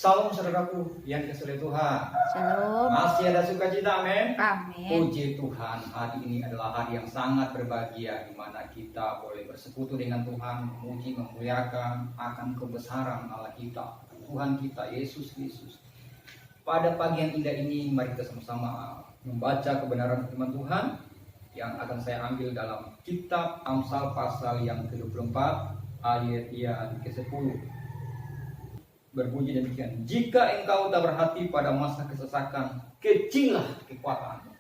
Salam saudaraku yang dikasihi Tuhan. Shalom. Masih ada sukacita, amin. Amin. Puji Tuhan, hari ini adalah hari yang sangat berbahagia di mana kita boleh bersekutu dengan Tuhan, memuji, memuliakan akan kebesaran Allah kita, Tuhan kita Yesus Kristus. Pada pagi yang indah ini, mari kita sama-sama membaca kebenaran firman Tuhan yang akan saya ambil dalam kitab Amsal pasal yang ke-24 ayat yang ke-10. Berbunyi demikian, jika engkau tak berhati pada masa kesesakan, kecillah kekuatanmu.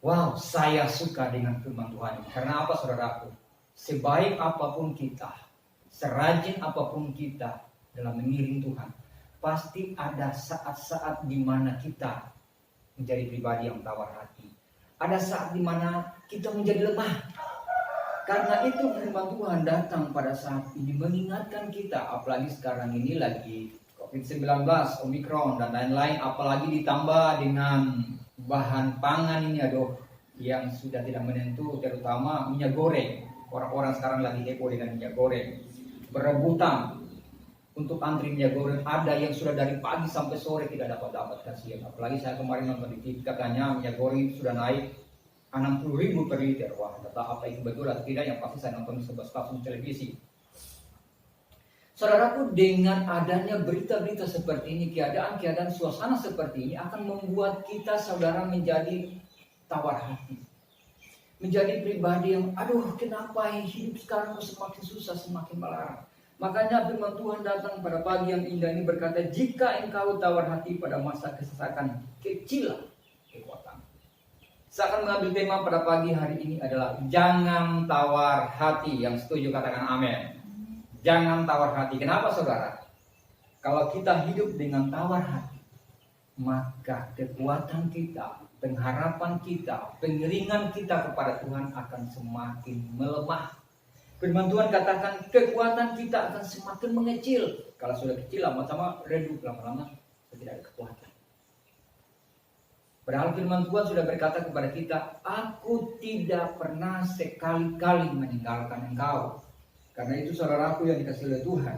Wow, saya suka dengan firman Tuhan ini. Karena apa saudaraku? Sebaik apapun kita, serajin apapun kita dalam mengiring Tuhan, pasti ada saat-saat di mana kita menjadi pribadi yang tawar hati. Ada saat di mana kita menjadi lemah. Karena itu firman Tuhan datang pada saat ini mengingatkan kita, apalagi sekarang ini lagi COVID-19, Omikron dan lain-lain, apalagi ditambah dengan bahan pangan ini yang sudah tidak menentu, terutama minyak goreng. Orang-orang sekarang lagi heboh dengan minyak goreng, berebutan untuk antri minyak goreng. Ada yang sudah dari pagi sampai sore tidak dapat kasihan. Apalagi saya kemarin nonton di TV, katanya minyak goreng sudah naik 60.000 per liter. Wah, data apa itu betul atau tidak, yang pasti saya nonton di sebuah stasiun televisi. Saudaraku, dengan adanya berita-berita seperti ini, keadaan suasana seperti ini akan membuat kita saudara menjadi tawar hati. Menjadi pribadi yang, kenapa hidup sekarang semakin susah, semakin melarang. Makanya firman Tuhan datang pada pagi yang indah ini berkata, jika engkau tawar hati pada masa kesesakan, kecillah kekuatan. Saya akan mengambil tema pada pagi hari ini adalah jangan tawar hati. Yang setuju katakan amin. Jangan tawar hati. Kenapa saudara? Kalau kita hidup dengan tawar hati, maka kekuatan kita, pengharapan kita, pengiringan kita kepada Tuhan akan semakin melemah. Firman Tuhan katakan kekuatan kita akan semakin mengecil. Kalau sudah kecil lama-lama redup, lama-lama tidak ada kekuatan. Padahal firman Tuhan sudah berkata kepada kita, aku tidak pernah sekali-kali meninggalkan engkau. Karena itu saudaraku yang dikasihi oleh Tuhan,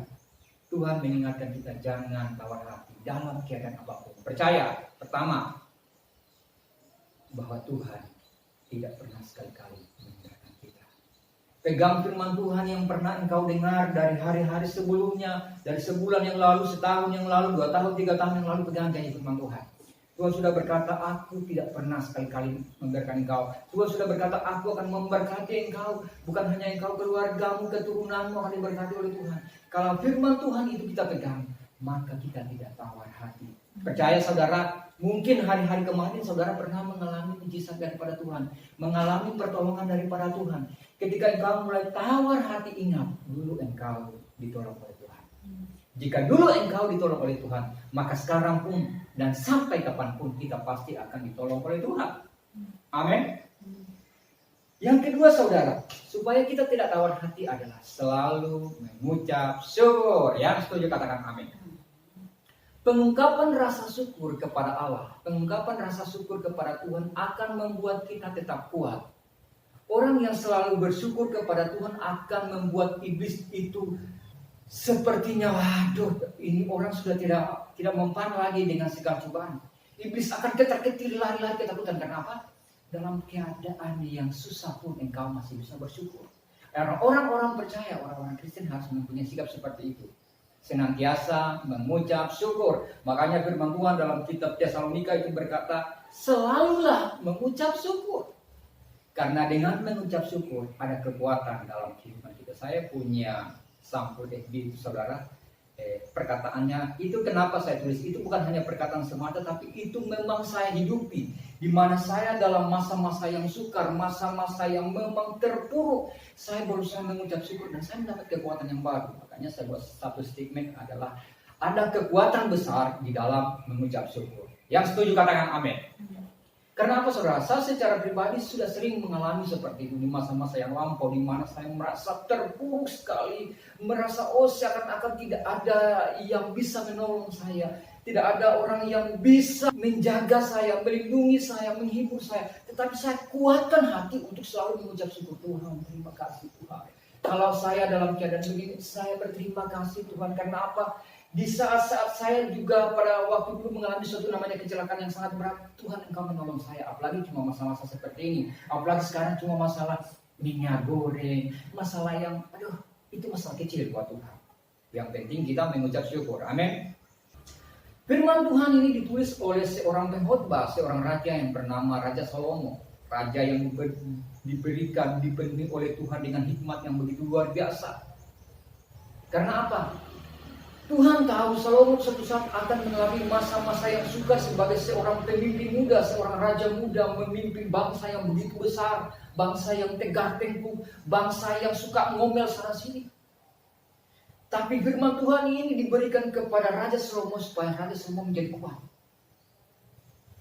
Tuhan mengingatkan kita jangan tawar hati dalam keadaan apapun. Percaya, pertama, bahwa Tuhan tidak pernah sekali-kali meninggalkan kita. Pegang firman Tuhan yang pernah engkau dengar dari hari-hari sebelumnya, dari sebulan yang lalu, setahun yang lalu, 2 tahun, 3 tahun yang lalu, pegang janji firman Tuhan. Tuhan sudah berkata, aku tidak pernah sekali-kali membiarkan engkau. Tuhan sudah berkata, aku akan memberkati engkau. Bukan hanya engkau, keluargamu, keturunanmu akan diberkati oleh Tuhan. Kalau firman Tuhan itu kita pegang, maka kita tidak tawar hati. Percaya saudara, mungkin hari-hari kemarin saudara pernah mengalami mujizat daripada Tuhan. Mengalami pertolongan daripada Tuhan. Ketika engkau mulai tawar hati, ingat, dulu engkau ditolong oleh Tuhan. Jika dulu engkau ditolong oleh Tuhan, maka sekarang pun dan sampai kapanpun kita pasti akan ditolong oleh Tuhan. Amin. Yang kedua saudara, supaya kita tidak tawar hati adalah selalu mengucap syukur. Yang setuju katakan amin. Pengungkapan rasa syukur kepada Allah, pengungkapan rasa syukur kepada Tuhan akan membuat kita tetap kuat. Orang yang selalu bersyukur kepada Tuhan akan membuat iblis itu sepertinya, ini orang sudah tidak mempan lagi dengan segala cobaan. Iblis akan ketar-ketir, lari-lari ketakutan. Karena apa? Dalam keadaan yang susah pun engkau masih bisa bersyukur. Karena orang-orang percaya, orang-orang Kristen harus mempunyai sikap seperti itu. Senantiasa mengucap syukur. Makanya firman Tuhan dalam kitab Tesalonika itu berkata, selalulah mengucap syukur. Karena dengan mengucap syukur ada kekuatan dalam kehidupan kita. Saya punya sampul FB itu saudara, perkataannya itu kenapa saya tulis, itu bukan hanya perkataan semata, tapi itu memang saya hidupi, di mana saya dalam masa-masa yang sukar, masa-masa yang memang terpuruk, saya berusaha mengucap syukur dan saya mendapat kekuatan yang baru. Makanya saya buat satu statement adalah ada kekuatan besar di dalam mengucap syukur. Yang setuju katakan amin. Karena apa saudara? Saya secara pribadi sudah sering mengalami seperti itu di masa-masa yang lampau, di mana saya merasa terpuruk sekali, merasa seakan-akan tidak ada yang bisa menolong saya, tidak ada orang yang bisa menjaga saya, melindungi saya, menghibur saya. Tetapi saya kuatkan hati untuk selalu mengucap syukur. Tuhan, terima kasih Tuhan. Kalau saya dalam keadaan begini, saya berterima kasih Tuhan. Karena apa? Di saat-saat saya juga pada waktu itu mengalami suatu namanya kecelakaan yang sangat berat, Tuhan Engkau menolong saya. Apalagi cuma masa-masa seperti ini. Apalagi sekarang cuma masalah minyak goreng, masalah yang, itu masalah kecil buat Tuhan. Yang penting kita mengucap syukur. Amin. Firman Tuhan ini ditulis oleh seorang pengkhotbah, seorang raja yang bernama Raja Salomo. Raja yang dipenuhi oleh Tuhan dengan hikmat yang begitu luar biasa. Karena apa? Tuhan tahu Salomo suatu saat akan mengalami masa-masa yang sukar sebagai seorang pemimpin muda, seorang raja muda memimpin bangsa yang begitu besar, bangsa yang tegar tengkuk, bangsa yang suka ngomel sana sini. Tapi firman Tuhan ini diberikan kepada Raja Salomo supaya Raja Salomo menjadi kuat.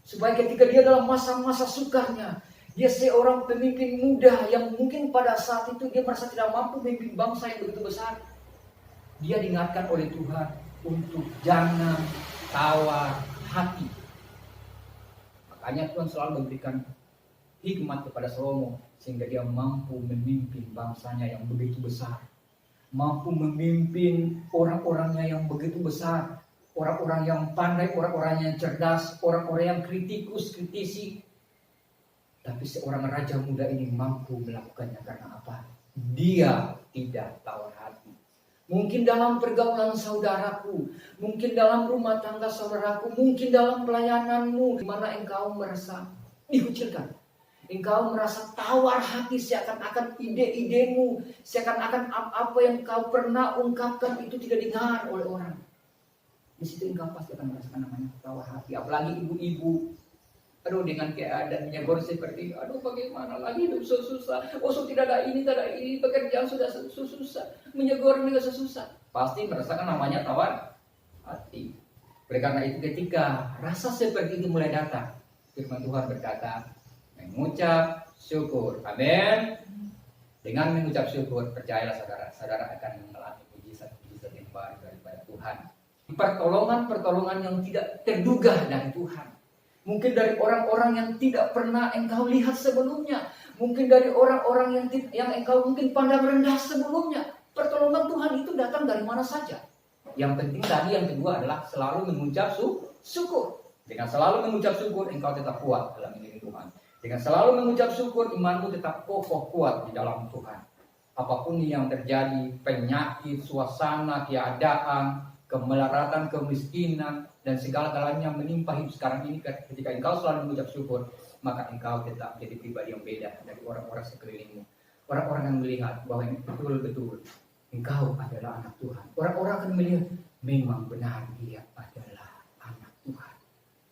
Supaya ketika dia dalam masa-masa sukarnya, dia seorang pemimpin muda yang mungkin pada saat itu dia merasa tidak mampu memimpin bangsa yang begitu besar. Dia diingatkan oleh Tuhan untuk jangan tawar hati. Makanya Tuhan selalu memberikan hikmat kepada Salomo sehingga dia mampu memimpin bangsanya yang begitu besar. Mampu memimpin orang-orangnya yang begitu besar. Orang-orang yang pandai, orang-orang yang cerdas, orang-orang yang kritisi. Tapi seorang raja muda ini mampu melakukannya karena apa? Dia tidak tawar hati. Mungkin dalam pergaulan saudaraku, mungkin dalam rumah tangga saudaraku, mungkin dalam pelayananmu, di mana engkau merasa dikucilkan. Engkau merasa tawar hati, seakan-akan ide-idemu, seakan-akan apa yang kau pernah ungkapkan itu tidak didengar oleh orang. Di situ engkau pasti akan merasakan namanya tawar hati. Apalagi ibu-ibu, dengan keadaan minyak goreng seperti ini, bagaimana lagi hidup susah, tidak ada ini, pekerjaan sudah susah, minyak goreng juga susah. Pasti merasakan namanya tawar hati. Oleh karena itu ketika rasa seperti itu mulai datang, firman Tuhan berkata, mengucap syukur. Amin. Dengan mengucap syukur, percayalah saudara akan mengalami mujizat-mujizat yang baru daripada Tuhan. Pertolongan yang tidak terduga dari Tuhan. Mungkin dari orang-orang yang tidak pernah engkau lihat sebelumnya. Mungkin dari orang-orang yang engkau mungkin pandang rendah sebelumnya. Pertolongan Tuhan itu datang dari mana saja. Yang penting tadi yang kedua adalah selalu mengucap syukur. Dengan selalu mengucap syukur, engkau tetap kuat dalam diri Tuhan. Dengan selalu mengucap syukur, imanmu tetap kokoh kuat di dalam Tuhan. Apapun yang terjadi, penyakit, suasana, keadaan, kemelaratan, kemiskinan, dan segala-galanya menimpa hidup sekarang ini, ketika engkau selalu mengucap syukur, maka engkau tetap jadi pribadi yang beda dari orang-orang sekelilingmu. Orang-orang yang melihat bahwa betul-betul engkau adalah anak Tuhan. Orang-orang akan melihat memang benar dia adalah anak Tuhan.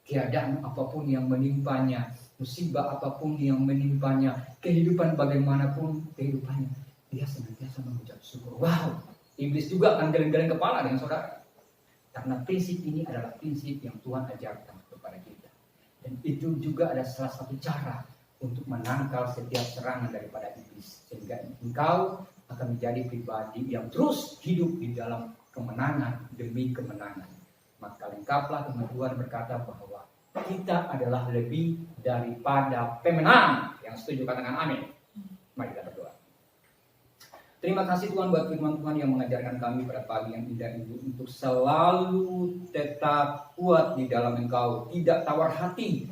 Keadaan apapun yang menimpanya, musibah apapun yang menimpanya, kehidupan bagaimanapun kehidupannya, dia senantiasa mengucap syukur. Wow, iblis juga akan geleng-geleng kepala dengan saudara. Karena prinsip ini adalah prinsip yang Tuhan ajarkan kepada kita. Dan itu juga ada salah satu cara untuk menangkal setiap serangan daripada iblis. Sehingga engkau akan menjadi pribadi yang terus hidup di dalam kemenangan demi kemenangan. Maka lengkaplah firman Tuhan berkata bahwa kita adalah lebih daripada pemenang. Yang setuju katakan amin. Mari kita berdoa. Terima kasih Tuhan buat firman Tuhan yang mengajarkan kami pada pagi yang indah ini untuk selalu tetap kuat di dalam Engkau, tidak tawar hati,